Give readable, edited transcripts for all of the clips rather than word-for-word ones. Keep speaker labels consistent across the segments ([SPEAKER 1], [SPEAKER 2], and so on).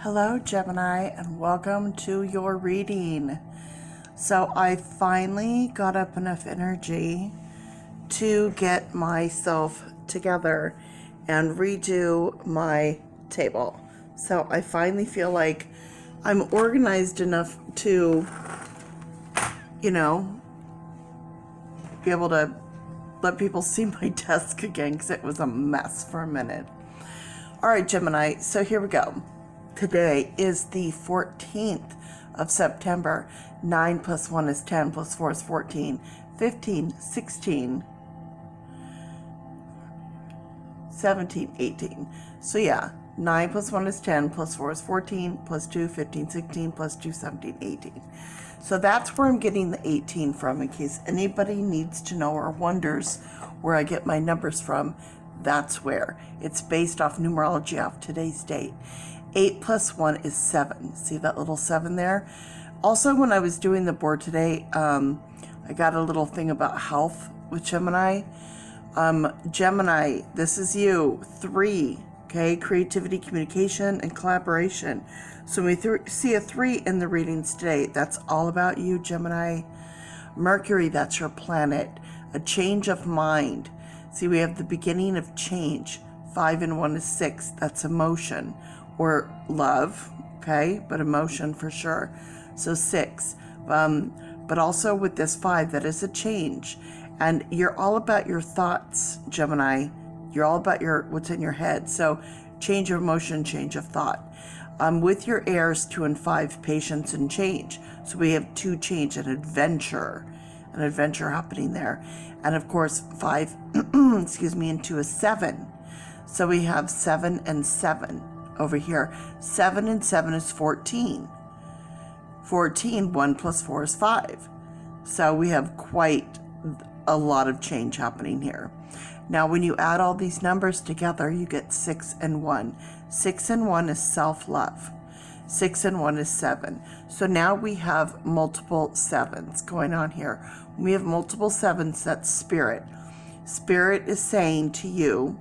[SPEAKER 1] Hello, Gemini, and welcome to your reading. So I finally got up enough energy to get myself together and redo my table. So I finally feel like I'm organized enough to, be able to let people see my desk again, because it was a mess for a minute. All right, Gemini, so here we go. Today is the 14th of September. 9 plus 1 is 10, plus 4 is 14, 15, 16, 17, 18. So yeah, 9 plus 1 is 10, plus 4 is 14, plus 2, 15, 16, plus 2, 17, 18. So that's where I'm getting the 18 from, in case anybody needs to know or wonders where I get my numbers from. That's where. It's based off numerology of today's date. 8 plus 1 is 7. See that little 7 there? Also, when I was doing the board today, I got a little thing about health with Gemini. Gemini, this is you. 3, okay? Creativity, communication, and collaboration. So when we see a 3 in the readings today, that's all about you, Gemini. Mercury, that's your planet. A change of mind. See, we have the beginning of change. 5 and 1 is 6. That's emotion. Or love, okay, but emotion for sure. So 6. But also with this 5, that is a change. And you're all about your thoughts, Gemini. You're all about what's in your head. So change of emotion, change of thought. With your heirs, 2 and 5, patience and change. So we have 2 change, an adventure happening there. And of course, 5, excuse me, and 2 is 7. So we have 7 and 7. Over here, 7 and 7 is 14. 14, 1 plus 4 is 5. So we have quite a lot of change happening here. Now, when you add all these numbers together, you get 6 and 1. 6 and 1 is self-love. 6 and 1 is 7. So now we have multiple 7s going on here. When we have multiple 7s, that's spirit. Spirit is saying to you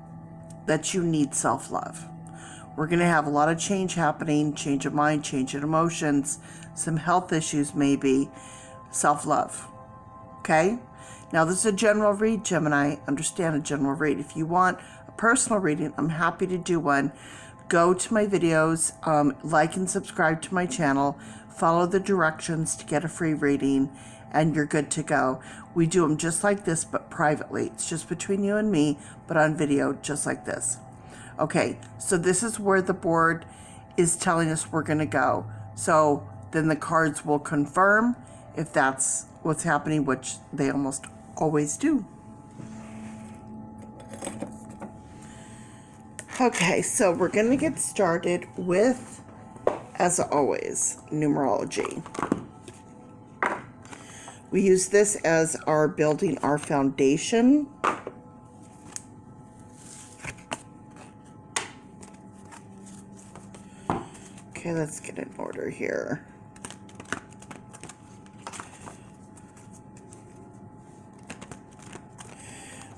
[SPEAKER 1] that you need self-love. We're going to have a lot of change happening, change of mind, change in emotions, some health issues maybe, self-love, okay? Now, this is a general read, Gemini. Understand a general read. If you want a personal reading, I'm happy to do one. Go to my videos, like and subscribe to my channel, follow the directions to get a free reading, and you're good to go. We do them just like this, but privately. It's just between you and me, but on video, just like this. Okay, so this is where the board is telling us we're going to go. So then the cards will confirm if that's what's happening, which they almost always do. Okay, so we're going to get started with, as always, numerology. We use this as our building our foundation. Okay, let's get an order here.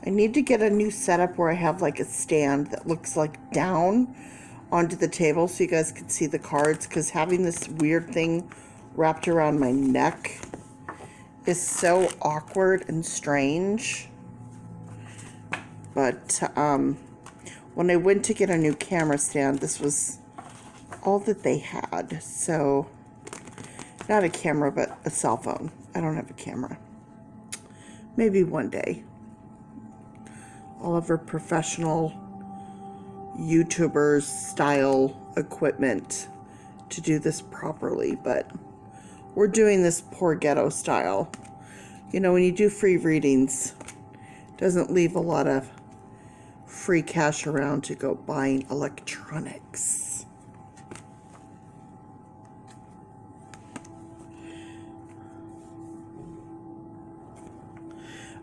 [SPEAKER 1] I need to get a new setup where I have like a stand that looks like down onto the table so you guys can see the cards, because having this weird thing wrapped around my neck is so awkward and strange. But when I went to get a new camera stand, this was all that they had. So not a camera, but a cell phone. I don't have a camera. Maybe one day. All of our professional YouTubers style equipment to do this properly, but we're doing this poor ghetto style. You know, when you do free readings, it doesn't leave a lot of free cash around to go buying electronics.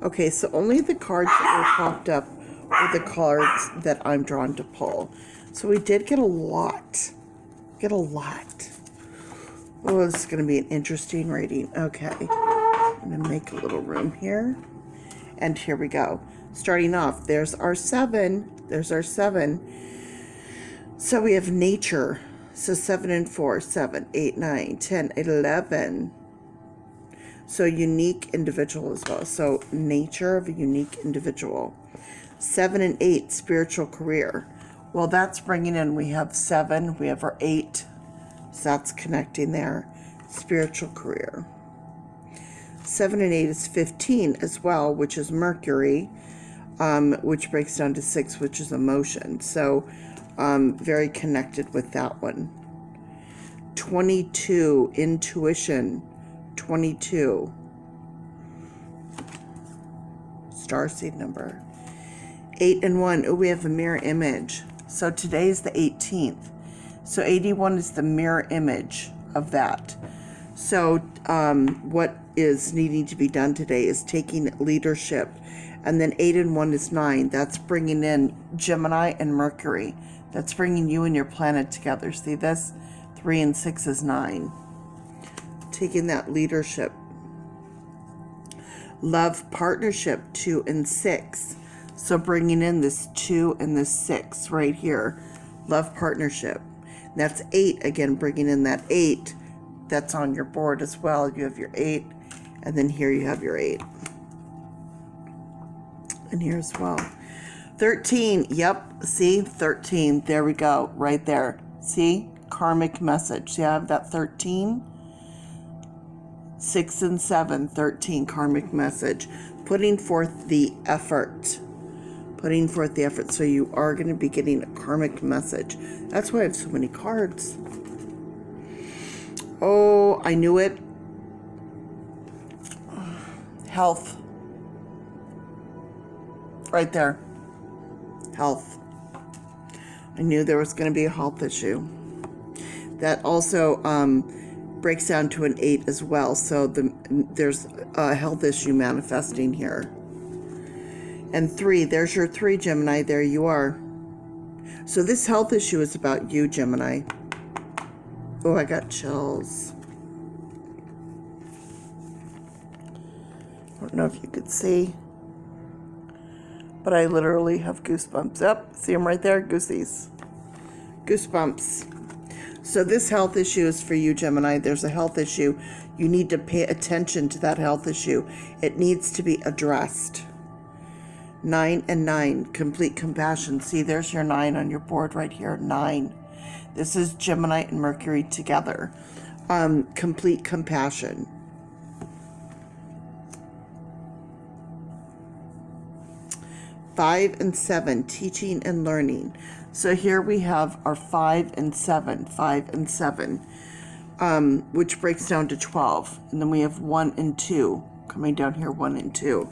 [SPEAKER 1] Okay, so only the cards that were popped up were the cards that I'm drawn to pull. So we did get a lot. Oh, this is going to be an interesting reading. Okay, I'm going to make a little room here. And here we go. Starting off, there's our 7. So we have nature. So 7 and 4, 7, 8, 9, 10, 11. So unique individual as well. So nature of a unique individual. 7 and 8, spiritual career. Well, that's bringing in, we have 7, we have our 8. So that's connecting there. Spiritual career. 7 and 8 is 15 as well, which is Mercury, which breaks down to 6, which is emotion. So very connected with that one. 22, intuition. 22. Starseed number. 8 and 1. Oh, we have a mirror image. So today is the 18th. So 81 is the mirror image of that. So what is needing to be done today is taking leadership. And then 8 and 1 is 9. That's bringing in Gemini and Mercury. That's bringing you and your planet together. See this? 3 and 6 is 9. Taking that leadership. Love, partnership, 2 and 6. So bringing in this 2 and this 6 right here. Love, partnership. That's 8 again, bringing in that 8. That's on your board as well. You have your 8. And then here you have your 8. And here as well. 13. Yep. See? 13. There we go. Right there. See? Karmic message. See, I have that 13. 6 and 7. 13. Karmic message. Putting forth the effort. Putting forth the effort. So you are going to be getting a karmic message. That's why I have so many cards. Oh, I knew it. Health. Right there. Health. I knew there was going to be a health issue. That also breaks down to an 8 as well. So there's a health issue manifesting here. And 3, there's your 3, Gemini. There you are. So this health issue is about you, Gemini. Oh, I got chills. I don't know if you could see, but I literally have goosebumps. Yep, see them right there? Goosies. Goosebumps. So this health issue is for you, Gemini. There's a health issue. You need to pay attention to that health issue. It needs to be addressed. 9 and 9, complete compassion. See, there's your 9 on your board right here, 9. This is Gemini and Mercury together. Complete compassion. Five and 7, teaching and learning. So here we have our 5 and 7, 5 and 7, which breaks down to 12. And then we have 1 and 2, coming down here, 1 and 2.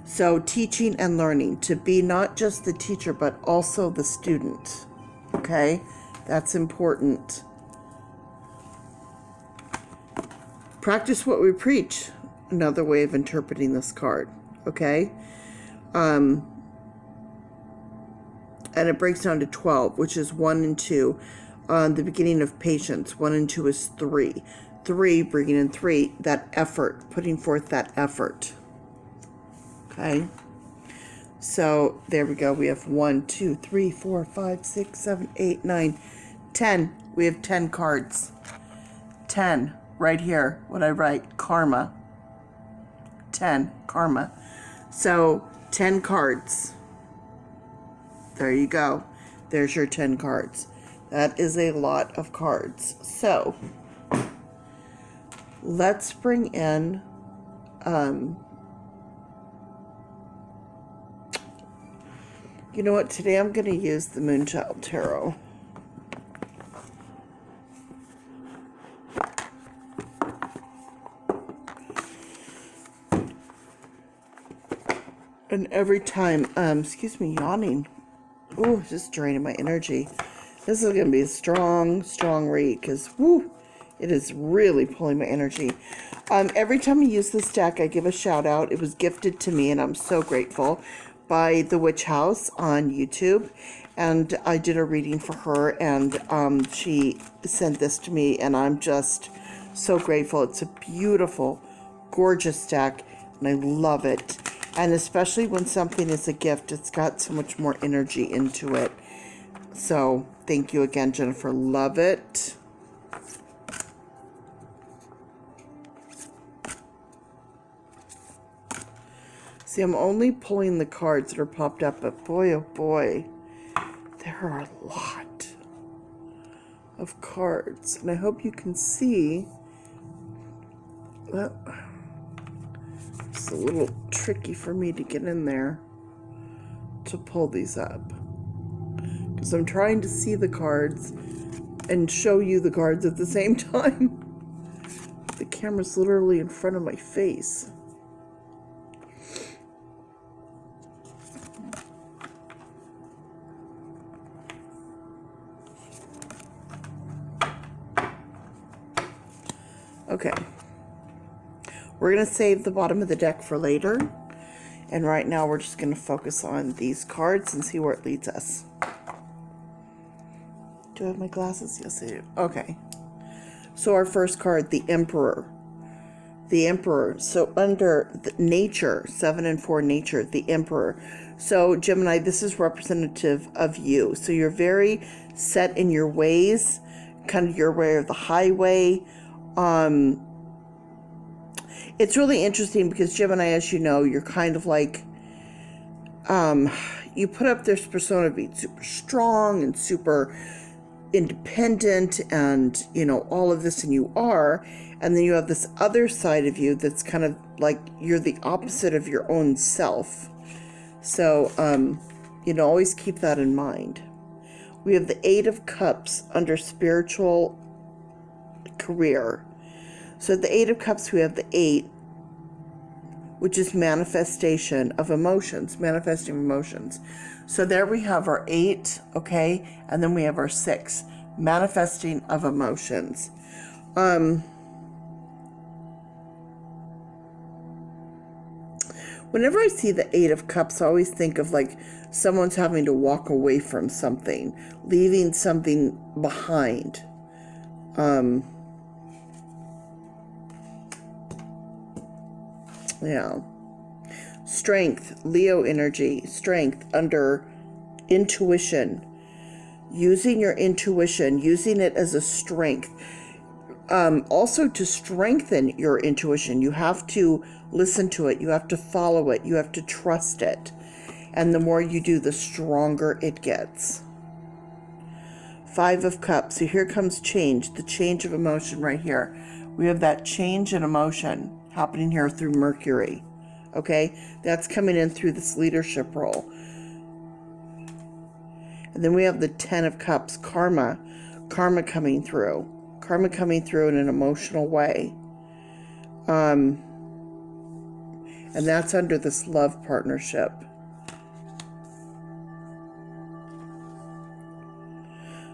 [SPEAKER 1] So teaching and learning, to be not just the teacher, but also the student. Okay? That's important. Practice what we preach. Another way of interpreting this card. Okay? And it breaks down to 12, which is 1 and 2. The beginning of patience. 1 and 2 is 3. 3, bringing in 3, that effort, putting forth that effort. Okay? So there we go. We have 1, 2, 3, 4, 5, 6, 7, 8, 9, 10. We have 10 cards. 10 right here. What I write? Karma. 10. Karma. So 10 cards. There you go. There's your 10 cards. That is a lot of cards. So let's bring in you know what? Today I'm going to use the Moonchild Tarot. And every time, excuse me, yawning. Ooh, just draining my energy. This is going to be a strong, strong read because, woo, it is really pulling my energy. Every time I use this deck, I give a shout out. It was gifted to me, and I'm so grateful, by The Witch House on YouTube. And I did a reading for her, and she sent this to me, and I'm just so grateful. It's a beautiful, gorgeous deck, and I love it. And especially when something is a gift, it's got so much more energy into it. So thank you again, Jennifer. Love it. See, I'm only pulling the cards that are popped up, but boy, oh boy, there are a lot of cards. And I hope you can see. Well, it's a little tricky for me to get in there to pull these up, because I'm trying to see the cards and show you the cards at the same time. The camera's literally in front of my face. Okay. We're going to save the bottom of the deck for later. And right now we're just going to focus on these cards and see where it leads us. Do I have my glasses? Yes, I do. Okay. So our first card, the Emperor. The Emperor. So under the nature, 7 and 4 nature, the Emperor. So Gemini, this is representative of you. So you're very set in your ways, kind of your way of the highway. It's really interesting because Gemini, as you know, you're kind of like, you put up this persona of being super strong and super independent and, you know, all of this, and you are. And then you have this other side of you that's kind of like you're the opposite of your own self. So, you know, always keep that in mind. We have the 8 of Cups under spiritual career. So the 8 of Cups, we have the 8, which is manifestation of emotions, manifesting emotions. So there we have our 8, okay? And then we have our 6, manifesting of emotions. Whenever I see the 8 of Cups, I always think of like someone's having to walk away from something, leaving something behind. Yeah. Strength, Leo energy, strength under intuition. Using your intuition, using it as a strength. Also to strengthen your intuition, you have to listen to it. You have to follow it. You have to trust it. And the more you do, the stronger it gets. 5 of Cups. So here comes change, the change of emotion right here. We have that change in emotion happening here through Mercury. Okay, that's coming in through this leadership role. And then we have the 10 of Cups, karma coming through in an emotional way. And that's under this love partnership.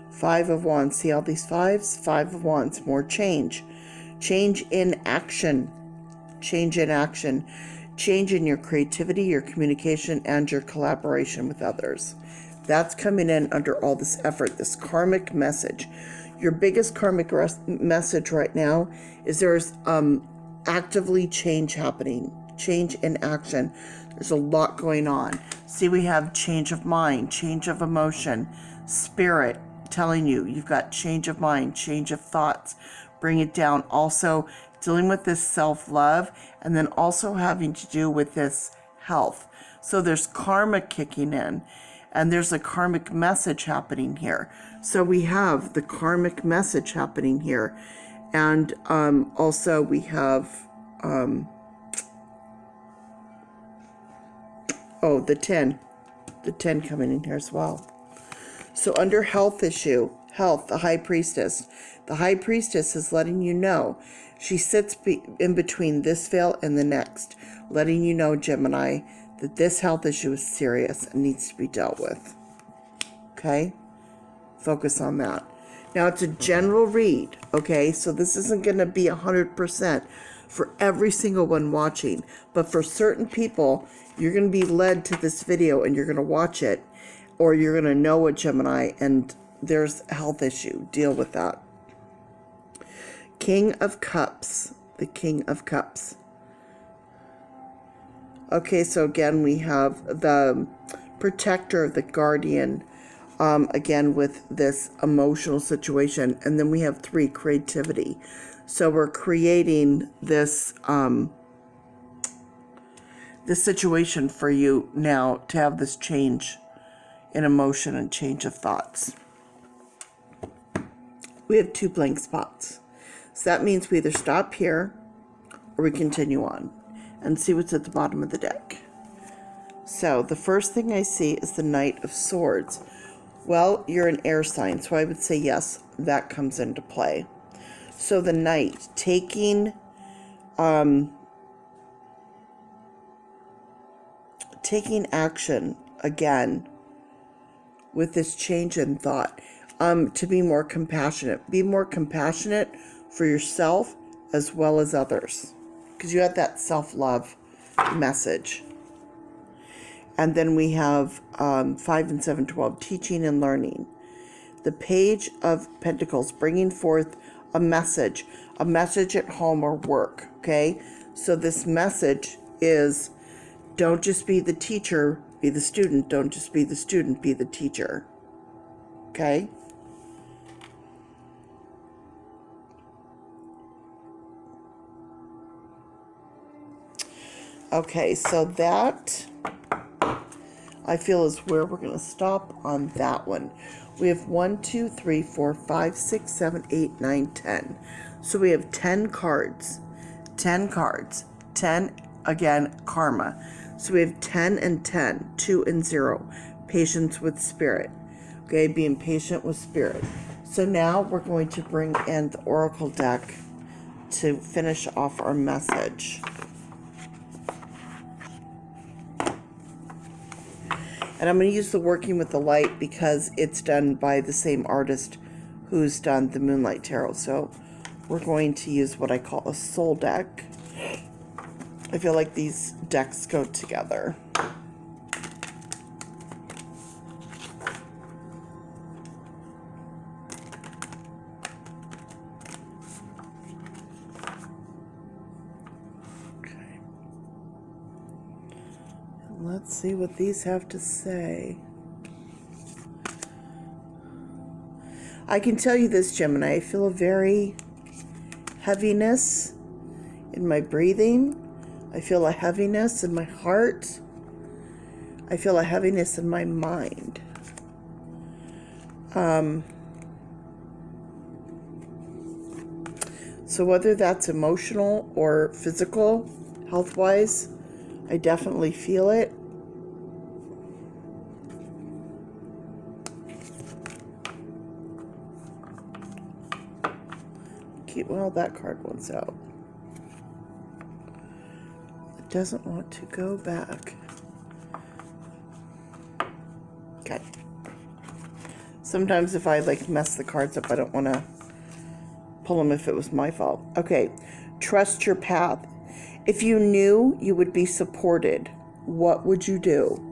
[SPEAKER 1] Five of Wands. See all these fives? 5 of Wands. More change. Change in action. Change in action. Change in your creativity, your communication, and your collaboration with others. That's coming in under all this effort, this karmic message. Your biggest karmic message right now is there's actively change happening. Change in action. There's a lot going on. See, we have change of mind, change of emotion, spirit telling you you've got change of mind, change of thoughts. Bring it down. Also dealing with this self-love, and then also having to do with this health. So there's karma kicking in, and there's a karmic message happening here. So we have the karmic message happening here. And also we have, the 10 coming in here as well. So under health issue, health, the High Priestess. The High Priestess is letting you know. She sits in between this veil and the next, letting you know, Gemini, that this health issue is serious and needs to be dealt with. Okay? Focus on that. Now, it's a general read, okay? So this isn't going to be 100% for every single one watching. But for certain people, you're going to be led to this video and you're going to watch it, or you're going to know a Gemini and there's a health issue. Deal with that. King of Cups, the King of Cups. Okay, so again, we have the protector, the guardian, again, with this emotional situation. And then we have 3, creativity. So we're creating this, this situation for you now to have this change in emotion and change of thoughts. We have 2 blank spots. So that means we either stop here or we continue on and see what's at the bottom of the deck. So the first thing I see is the Knight of Swords. Well, you're an air sign, so I would say yes, that comes into play. So the Knight, taking action again with this change in thought, to be more compassionate. Be more compassionate for yourself as well as others, because you have that self-love message. And then we have 5 and 7, 12, teaching and learning. The Page of Pentacles, bringing forth a message at home or work, okay? So this message is, don't just be the teacher, be the student. Don't just be the student, be the teacher, okay? Okay, so that, I feel, is where we're going to stop on that one. We have 1, 2, 3, 4, 5, 6, 7, 8, 9, 10. So we have 10 cards. 10 cards. 10, again, karma. So we have 10 and 10, 2 and 0. Patience with spirit. Okay, being patient with spirit. So now we're going to bring in the Oracle deck to finish off our message. And I'm going to use the Working with the Light because it's done by the same artist who's done the Moonlight Tarot. So we're going to use what I call a soul deck. I feel like these decks go together. Let's see what these have to say. I can tell you this, Gemini. I feel a very heaviness in my breathing. I feel a heaviness in my heart. I feel a heaviness in my mind. So whether that's emotional or physical, health-wise, I definitely feel it. Well, that card wants out. It doesn't want to go back. Okay. Sometimes if I mess the cards up, I don't want to pull them if it was my fault. Okay. Trust your path. If you knew you would be supported, what would you do?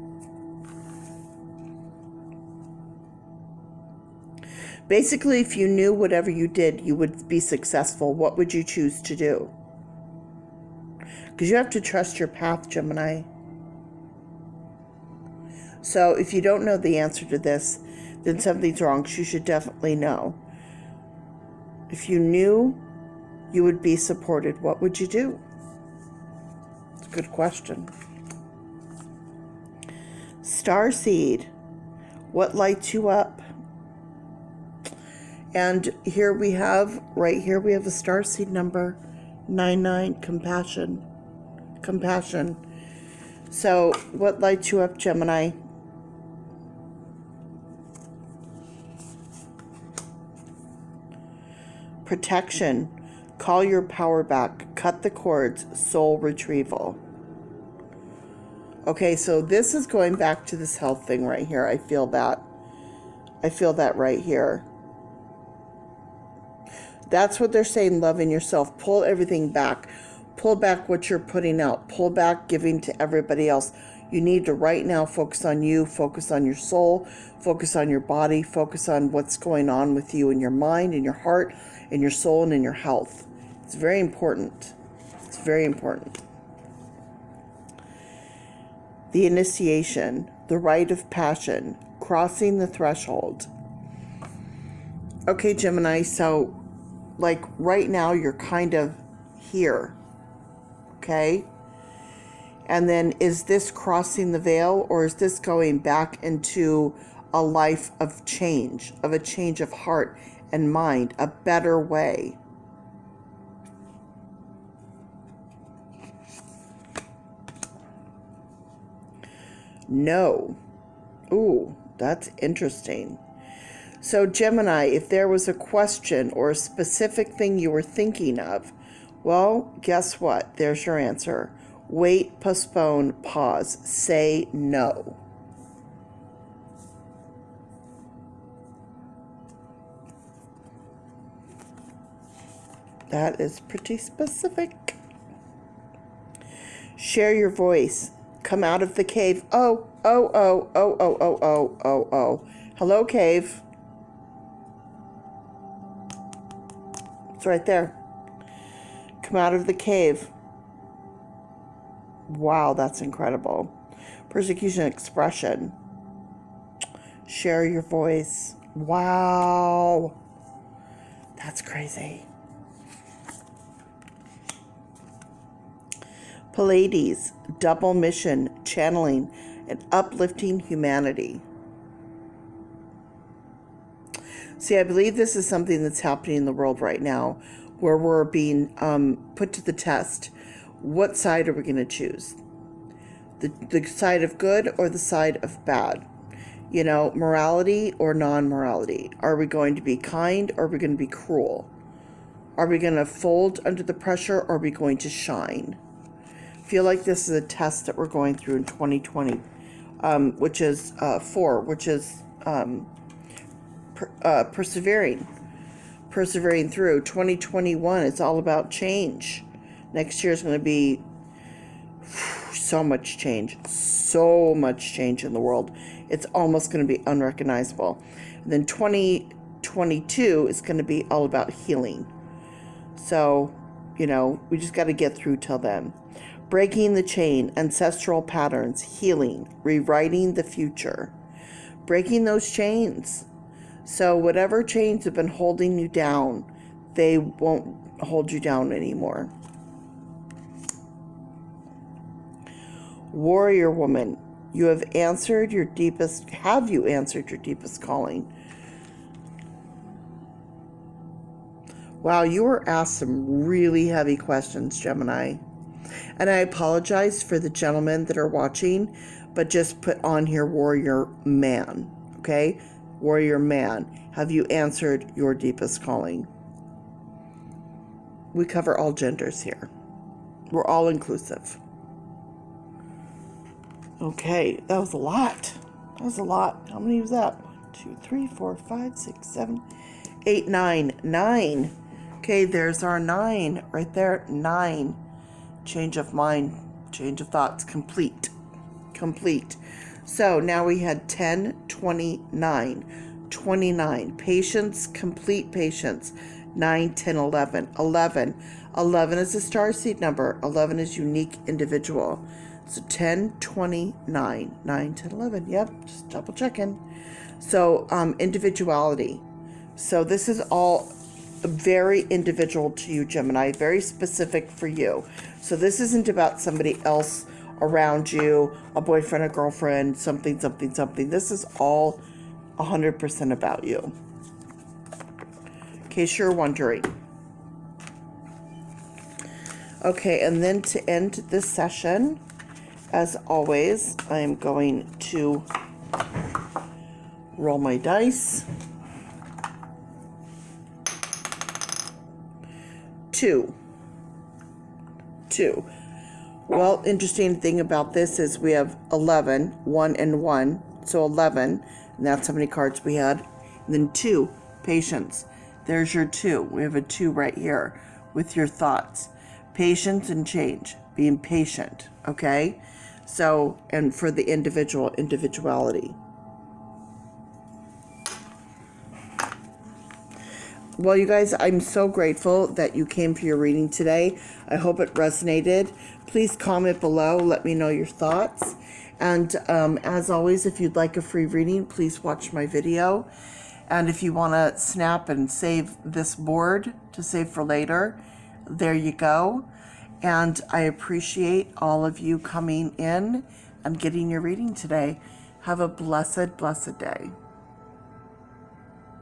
[SPEAKER 1] Basically, if you knew whatever you did, you would be successful, what would you choose to do? Because you have to trust your path, Gemini. So if you don't know the answer to this, then something's wrong. You should definitely know. If you knew you would be supported, what would you do? It's a good question. Starseed, what lights you up? And here we have, right here, we have a starseed number, 99, compassion. Compassion. So, what lights you up, Gemini? Protection. Call your power back. Cut the cords. Soul retrieval. Okay, so this is going back to this health thing right here. I feel that. I feel that right here. That's what they're saying, loving yourself. Pull everything back. Pull back what you're putting out. Pull back giving to everybody else. You need to right now focus on you, focus on your soul, focus on your body, focus on what's going on with you in your mind, in your heart, in your soul, and in your health. It's very important. It's very important. The initiation, the rite of passion, crossing the threshold. Okay, Gemini, so like right now you're kind of here, okay? And then is this crossing the veil, or is this going back into a life of change, of a change of heart and mind, a better way? No. Ooh, that's interesting. So Gemini, if there was a question or a specific thing you were thinking of, well, guess what? There's your answer. Wait, postpone, pause, say no. That is pretty specific. Share your voice. Come out of the cave. Oh. Hello, cave. It's right there. Come out of the cave. Wow, that's incredible. Persecution expression. Share your voice. Wow. That's crazy. Pleiades, double mission, channeling, and uplifting humanity. See, I believe this is something that's happening in the world right now, where we're being put to the test. What side are we going to choose? The side of good or the side of bad? You know, morality or non-morality? Are we going to be kind or are we going to be cruel? Are we going to fold under the pressure or are we going to shine? I feel like this is a test that we're going through in 2020, which is persevering through. 2021, it's all about change. Next year is going to be so much change in the world. It's almost going to be unrecognizable. And then 2022 is going to be all about healing. So, you know, we just got to get through till then. Breaking the chain, ancestral patterns, healing, rewriting the future. Breaking those chains. So whatever chains have been holding you down, they won't hold you down anymore. Warrior woman, have you answered your deepest calling? Wow, you were asked some really heavy questions, Gemini. And I apologize for the gentlemen that are watching, but just put on here warrior man, okay? Warrior man, have you answered your deepest calling? We cover all genders here. We're all inclusive. Okay, that was a lot. How many was that? 1, 2, 3, 4, 5, 6, 7, 8, 9. 9. Okay, there's our 9 right there. 9. Change of mind, change of thoughts, complete. So now we had 10, 29, 29. Patience, complete patience. 9, 10, 11. 11 is a starseed number. 11 is unique individual. So 10, 29, 9, 10, 11. Yep, just double checking. So individuality. So this is all very individual to you, Gemini, very specific for you. So this isn't about somebody else around you, a boyfriend, a girlfriend, something. This is all 100% about you. In case you're wondering. Okay, and then to end this session, as always, I am going to roll my dice. 2. Well, interesting thing about this is we have 11, 1 and 1, so 11, and that's how many cards we had. And then 2, patience. There's your 2. We have a 2 right here with your thoughts. Patience and change, being patient, okay? So, and for the individuality. Well, you guys, I'm so grateful that you came for your reading today. I hope it resonated. Please comment below. Let me know your thoughts. And as always, if you'd like a free reading, please watch my video. And if you want to snap and save this board to save for later, there you go. And I appreciate all of you coming in and getting your reading today. Have a blessed, blessed day.